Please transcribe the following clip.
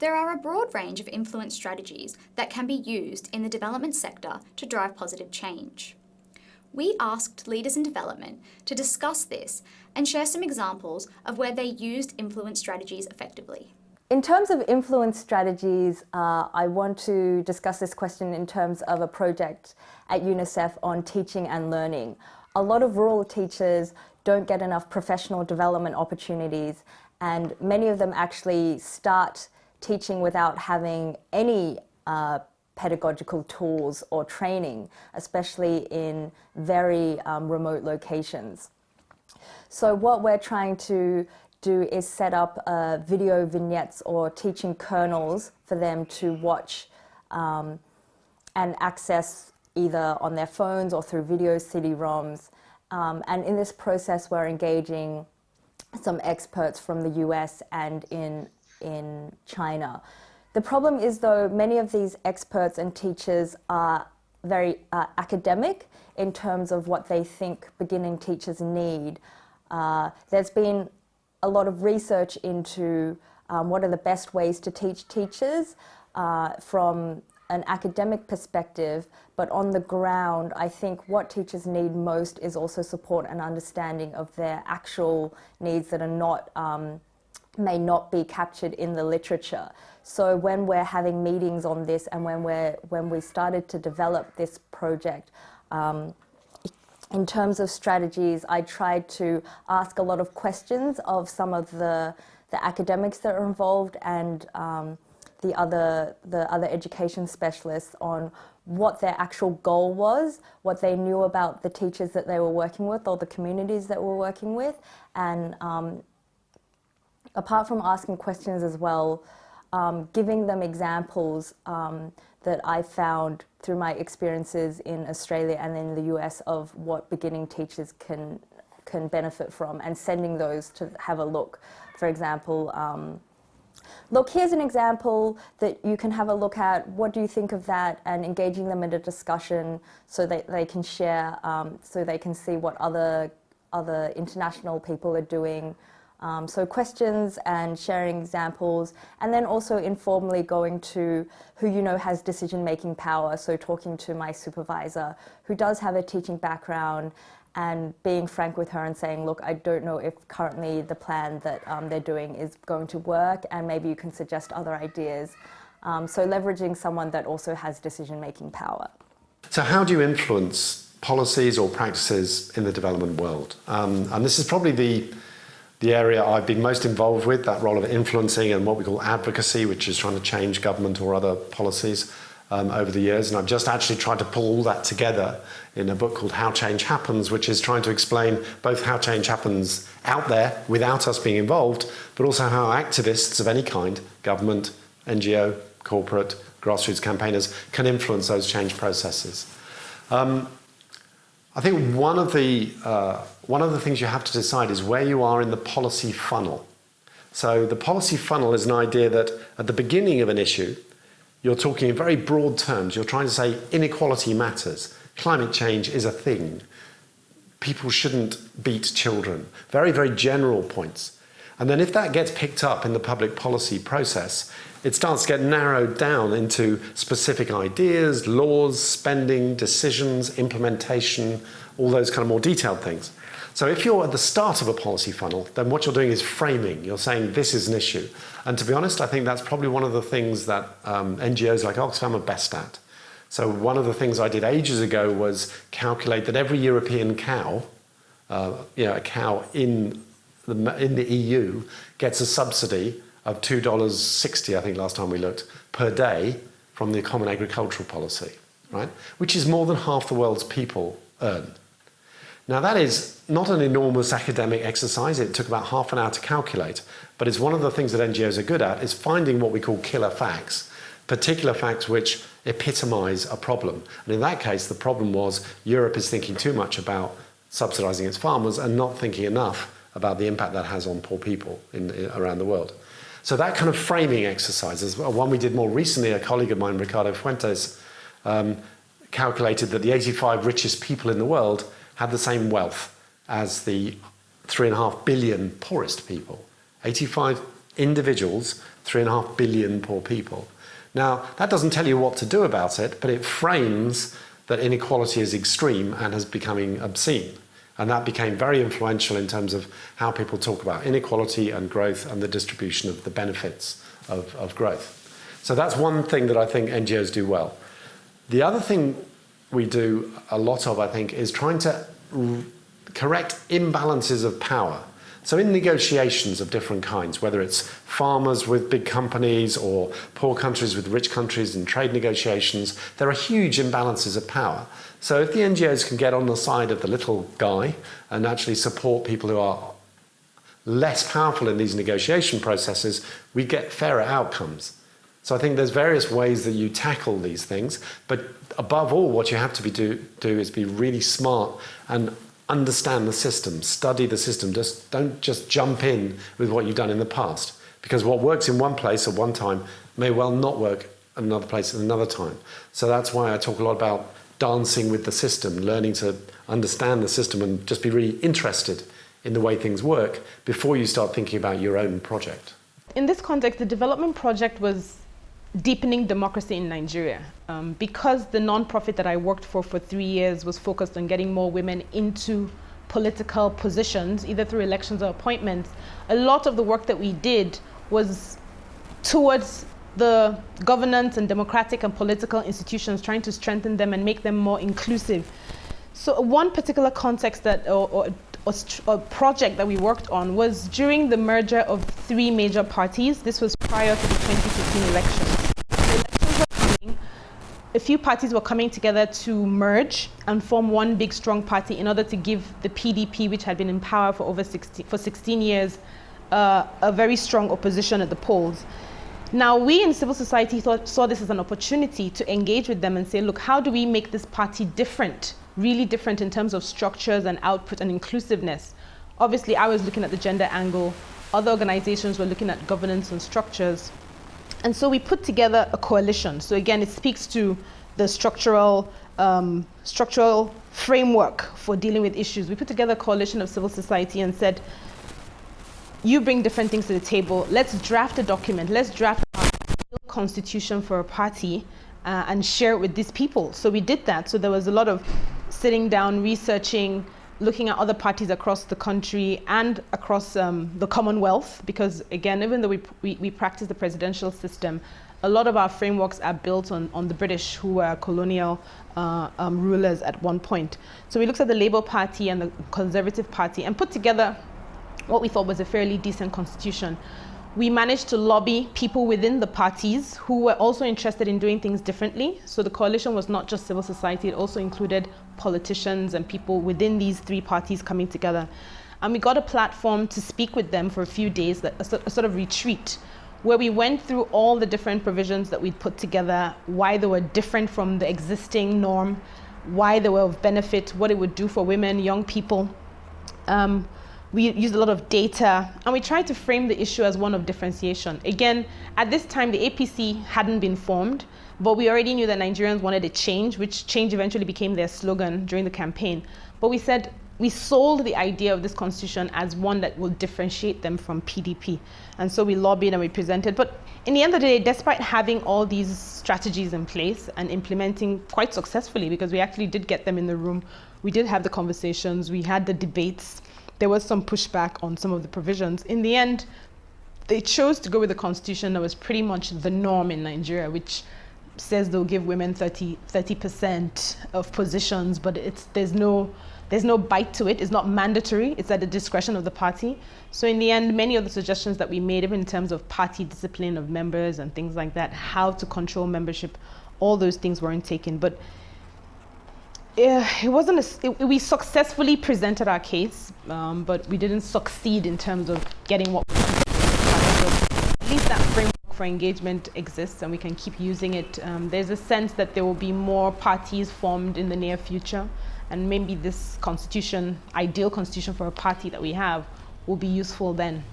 There are a broad range of influence strategies that can be used in the development sector to drive positive change. We asked leaders in development to discuss this and share some examples of where they used influence strategies effectively. In terms of influence strategies, I want to discuss this question in terms of a project at UNICEF on teaching and learning. A lot of rural teachers don't get enough professional development opportunities, and many of them actually start teaching without having any pedagogical tools or training, especially in very remote locations. So what we're trying to do is set up video vignettes or teaching kernels for them to watch and access either on their phones or through video CD-ROMs. And in this process, we're engaging some experts from the US and in China. The problem is, though, many of these experts and teachers are very academic in terms of what they think beginning teachers need. There's been a lot of research into what are the best ways to teach teachers from an academic perspective, but on the ground, I think what teachers need most is also support and understanding of their actual needs that are not, may not be captured in the literature. So when we're having meetings on this and when we started to develop this project, in terms of strategies, I tried to ask a lot of questions of some of the academics that are involved and the other education specialists on what their actual goal was, what they knew about the teachers that they were working with or the communities that we're working with. And apart from asking questions as well, giving them examples that I found through my experiences in Australia and in the US of what beginning teachers can benefit from, and sending those to have a look. For example, look, here's an example that you can have a look at. What do you think of that? And engaging them in a discussion so that they can share, so they can see what other international people are doing. So questions and sharing examples, and then also informally going to who you know has decision-making power. So talking to my supervisor who does have a teaching background and being frank with her and saying, look, I don't know if currently the plan that they're doing is going to work, and maybe you can suggest other ideas. So leveraging someone that also has decision-making power. So how do you influence policies or practices in the development world? And this is probably the area I've been most involved with, that role of influencing and what we call advocacy, which is trying to change government or other policies over the years. And I've just actually tried to pull all that together in a book called How Change Happens, which is trying to explain both how change happens out there without us being involved, but also how activists of any kind, government, NGO, corporate, grassroots campaigners, can influence those change processes. I think one of the things you have to decide is where you are in the policy funnel. So the policy funnel is an idea that at the beginning of an issue, you're talking in very broad terms. You're trying to say inequality matters, climate change is a thing, people shouldn't beat children. Very, very general points. And then if that gets picked up in the public policy process, it starts to get narrowed down into specific ideas, laws, spending, decisions, implementation, all those kind of more detailed things. So if you're at the start of a policy funnel, then what you're doing is framing. You're saying this is an issue. And to be honest, I think that's probably one of the things that NGOs like Oxfam are best at. So one of the things I did ages ago was calculate that every European cow, a cow in the EU, gets a subsidy of $2.60, I think last time we looked, per day from the Common Agricultural Policy, right? Which is more than half the world's people earn. Now that is not an enormous academic exercise. It took about half an hour to calculate, but it's one of the things that NGOs are good at, is finding what we call killer facts, particular facts which epitomize a problem. And in that case, the problem was Europe is thinking too much about subsidizing its farmers and not thinking enough about the impact that has on poor people around the world. So that kind of framing exercise is one we did more recently. A colleague of mine, Ricardo Fuentes, calculated that the 85 richest people in the world had the same wealth as the 3.5 billion poorest people. 85 individuals, 3.5 billion poor people. Now, that doesn't tell you what to do about it, but it frames that inequality is extreme and is becoming obscene. And that became very influential in terms of how people talk about inequality and growth and the distribution of the benefits of growth. So that's one thing that I think NGOs do well. The other thing we do a lot of, I think, is trying to correct imbalances of power. So in negotiations of different kinds, whether it's farmers with big companies or poor countries with rich countries in trade negotiations, there are huge imbalances of power. So if the NGOs can get on the side of the little guy and actually support people who are less powerful in these negotiation processes, we get fairer outcomes. So I think there's various ways that you tackle these things, but above all, what you have to do is be really smart and understand the system, study the system. Don't just jump in with what you've done in the past, because what works in one place at one time may well not work at another place at another time. So that's why I talk a lot about dancing with the system, learning to understand the system and just be really interested in the way things work before you start thinking about your own project. In this context, the development project was deepening democracy in Nigeria. Because the non-profit that I worked for 3 years was focused on getting more women into political positions, either through elections or appointments, a lot of the work that we did was towards the governance and democratic and political institutions, trying to strengthen them and make them more inclusive. So one particular context that, or project that we worked on was during the merger of 3 major parties. This was prior to the 2015 elections. A few parties were coming together to merge and form one big strong party in order to give the PDP, which had been in power for 16 years, a very strong opposition at the polls. Now, we in civil society saw this as an opportunity to engage with them and say, look, how do we make this party different, really different in terms of structures and output and inclusiveness? Obviously, I was looking at the gender angle. Other organizations were looking at governance and structures. And so we put together a coalition. So again, it speaks to the structural framework for dealing with issues. We put together a coalition of civil society and said, you bring different things to the table. Let's draft a document. Let's draft a constitution for a party and share it with these people. So we did that. So there was a lot of sitting down, researching, looking at other parties across the country and across the Commonwealth, because again, even though we practice the presidential system, a lot of our frameworks are built on the British, who were colonial rulers at one point. So we looked at the Labour Party and the Conservative Party and put together what we thought was a fairly decent constitution. We managed to lobby people within the parties who were also interested in doing things differently. So the coalition was not just civil society, it also included politicians and people within these 3 parties coming together. And we got a platform to speak with them for a few days, a sort of retreat, where we went through all the different provisions that we'd put together, why they were different from the existing norm, why they were of benefit, what it would do for women, young people. We used a lot of data, and we tried to frame the issue as one of differentiation. Again, at this time, the APC hadn't been formed, but we already knew that Nigerians wanted a change, which change eventually became their slogan during the campaign. But we said, we sold the idea of this constitution as one that will differentiate them from PDP. And so we lobbied and we presented. But in the end of the day, despite having all these strategies in place and implementing quite successfully, because we actually did get them in the room, we did have the conversations, we had the debates, there was some pushback on some of the provisions. In the end, they chose to go with the constitution that was pretty much the norm in Nigeria, which says they'll give women 30% of positions, but there's no bite to it. It's not mandatory. It's at the discretion of the party. So in the end, many of the suggestions that we made, even in terms of party discipline of members and things like that, how to control membership, all those things weren't taken. But it wasn't. We successfully presented our case, but we didn't succeed in terms of getting what we wanted. At least that framework for engagement exists, and we can keep using it. There's a sense that there will be more parties formed in the near future, and maybe this constitution, ideal constitution for a party that we have, will be useful then.